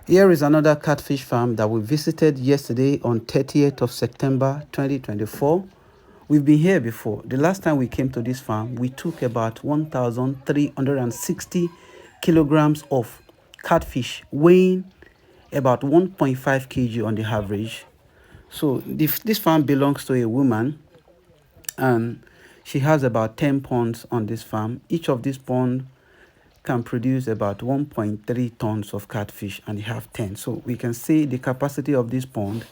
Here is another catfish farm that we visited yesterday on 30th of September 2024. We've been here before. The last time we came to this farm, we took about 1,360 kilograms of catfish, weighing about 1.5 kg on the average. So this farm belongs to a woman, and she has about 10 ponds on this farm. Each of these ponds can produce about 1.3 tons of catfish, and you have 10. So we can say the capacity of this pond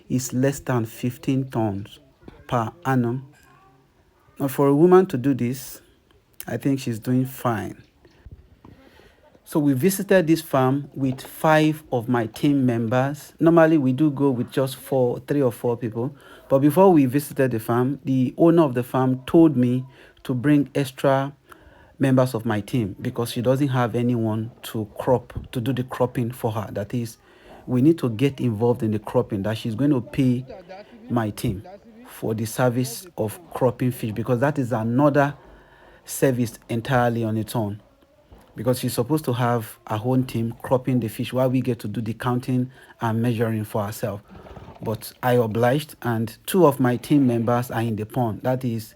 is less than 15 tons per annum. Now, for a woman to do this, I think she's doing fine. So we visited this farm with 5 of my team members. Normally we do go with just 3 or 4 people. But before we visited the farm, the owner of the farm told me to bring extra members of my team because she doesn't have anyone to do the cropping for her. That is, we need to get involved in the cropping, that she's going to pay my team for the service of cropping fish, because that is another service entirely on its own, because she's supposed to have her own team cropping the fish while we get to do the counting and measuring for ourselves. But I obliged, and 2 of my team members are in the pond. That is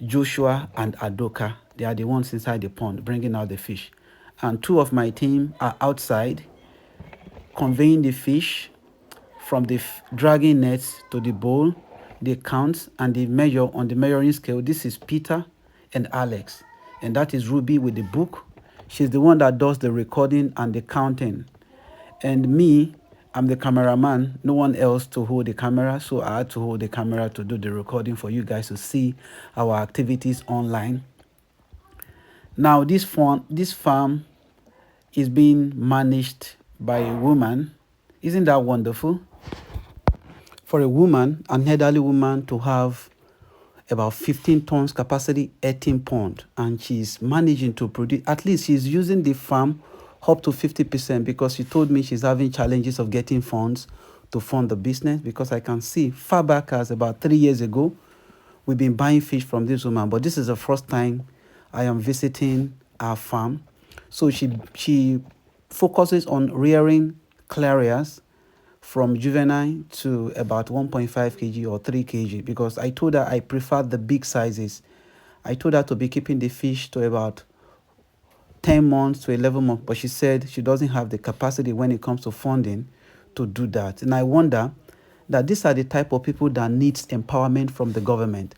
Joshua and Adoka. They are the ones inside the pond bringing out the fish. And 2 of my team are outside conveying the fish from the dragging nets to the bowl. They count and they measure on the measuring scale. This is Peter and Alex. And that is Ruby with the book. She's the one that does the recording and the counting. And me, I'm the cameraman, no one else to hold the camera. So I had to hold the camera to do the recording for you guys to see our activities online. Now, this farm is being managed by a woman. Isn't that wonderful? For a woman, an elderly woman, to have about 15 tons capacity, 18 pond, and she's managing to produce, at least she's using the farm up to 50%, because she told me she's having challenges of getting funds to fund the business. Because I can see far back as about 3 years ago, we've been buying fish from this woman, but this is the first time I am visiting our farm. So she focuses on rearing clarias from juvenile to about 1.5 kg or 3 kg, because I told her I prefer the big sizes. I told her to be keeping the fish to about 10 months to 11 months, but she said she doesn't have the capacity when it comes to funding to do that. And I wonder that these are the type of people that needs empowerment from the government.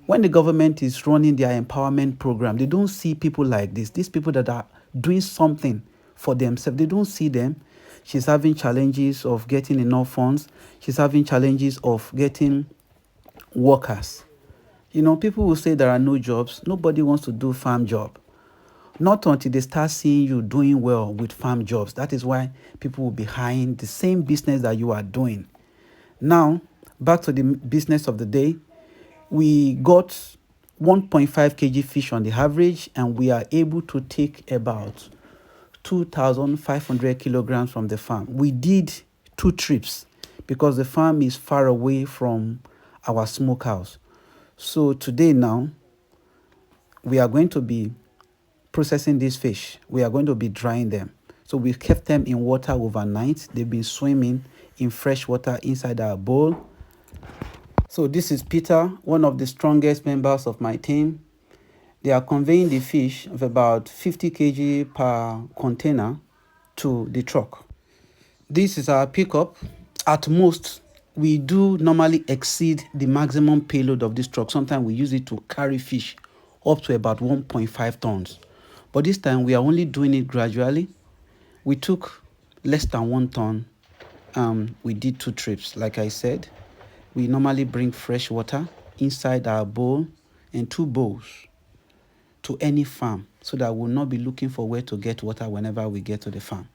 When the government is running their empowerment program, they don't see people like this. These people that are doing something for themselves, they don't see them. She's having challenges of getting enough funds. She's having challenges of getting workers. You know, people will say there are no jobs. Nobody wants to do farm job. Not until they start seeing you doing well with farm jobs. That is why people will be hiring the same business that you are doing. Now, back to the business of the day. We got 1.5 kg fish on the average, and we are able to take about 2,500 kilograms from the farm. We did 2 trips because the farm is far away from our smokehouse. So today now, we are going to be processing these fish. We are going to be drying them. So we kept them in water overnight. They've been swimming in fresh water inside our bowl. So this is Peter, one of the strongest members of my team. They are conveying the fish of about 50 kg per container to the truck. This is our pickup. At most, we do normally exceed the maximum payload of this truck. Sometimes we use it to carry fish up to about 1.5 tons. But this time, we are only doing it gradually. We took less than 1 ton. We did 2 trips, like I said. We normally bring fresh water inside our bowl and 2 bowls to any farm, so that we'll not be looking for where to get water whenever we get to the farm.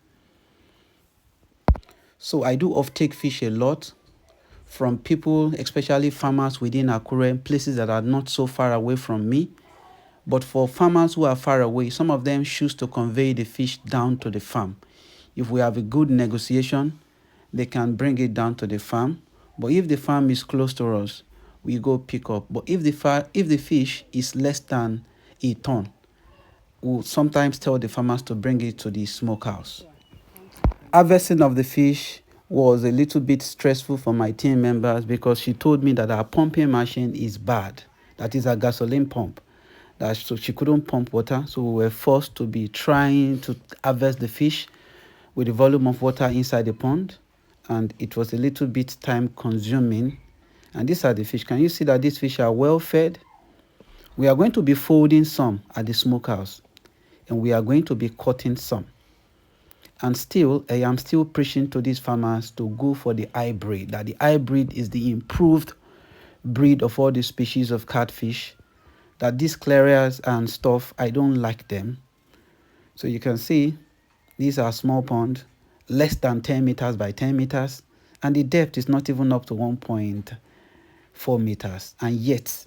So I do off-take fish a lot from people, especially farmers within Akure, places that are not so far away from me. But for farmers who are far away, some of them choose to convey the fish down to the farm. If we have a good negotiation, they can bring it down to the farm. But if the farm is close to us, we go pick up. But if the fish is less than a ton, we'll sometimes tell the farmers to bring it to the smokehouse. Harvesting of the fish was a little bit stressful for my team members because she told me that our pumping machine is bad. That is a gasoline pump. So she couldn't pump water, so we were forced to be trying to harvest the fish with the volume of water inside the pond, and it was a little bit time consuming. And these are the fish. Can you see that these fish are well fed? We are going to be folding some at the smokehouse, and we are going to be cutting some. And still, I am still preaching to these farmers to go for the hybrid, that the hybrid is the improved breed of all the species of catfish, that these clearers and stuff, I don't like them. So you can see, these are small pond, less than 10 meters by 10 meters, and the depth is not even up to 1.4 meters. And yet,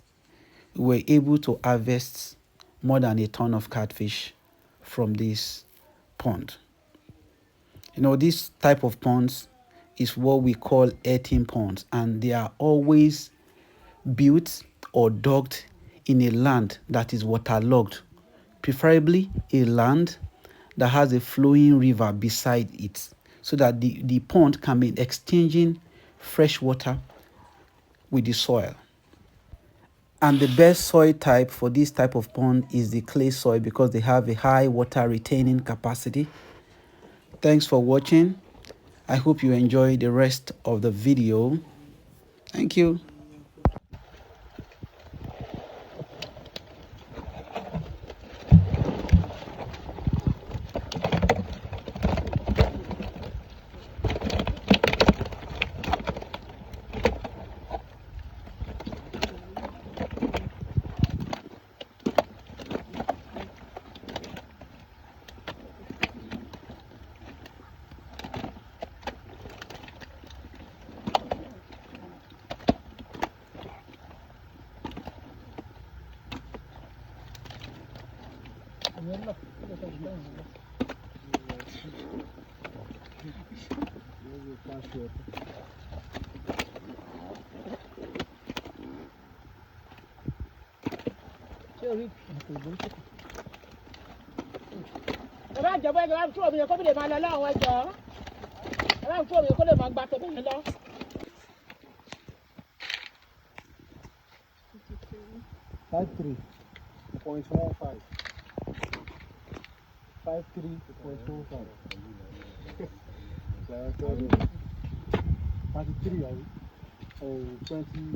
we were able to harvest more than a ton of catfish from this pond. You know, this type of ponds is what we call earthen ponds, and they are always built or dug in a land that is waterlogged, preferably a land that has a flowing river beside it, so that the pond can be exchanging fresh water with the soil. And the best soil type for this type of pond is the clay soil because they have a high water retaining capacity. Thanks for watching. I hope you enjoy the rest of the video. Thank you. Five 3.15. 53.15. 43 or 27.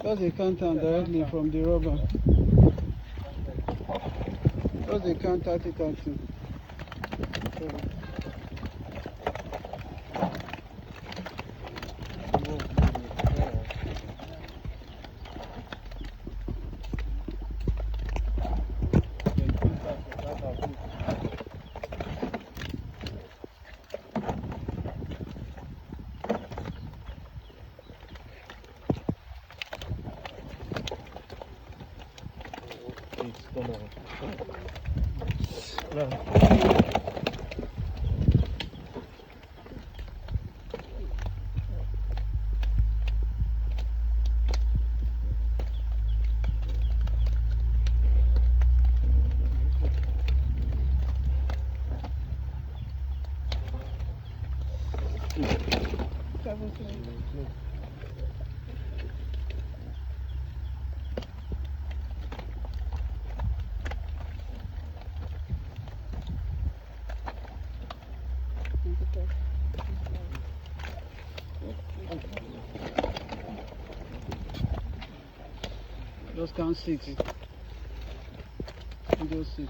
That's a countdown directly from the rubber. That's a count 30. Just count 6. Just 6.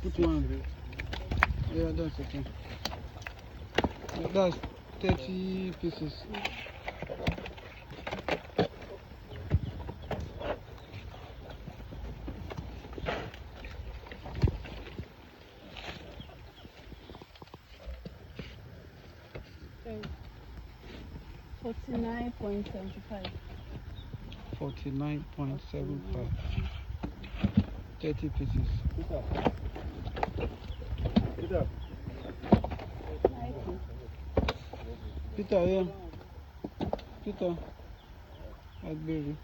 Put 1. Yeah, that's okay. That's 30 pieces. $49.75. 49.75. 30 pieces. Peter, yeah. Peter, I agree.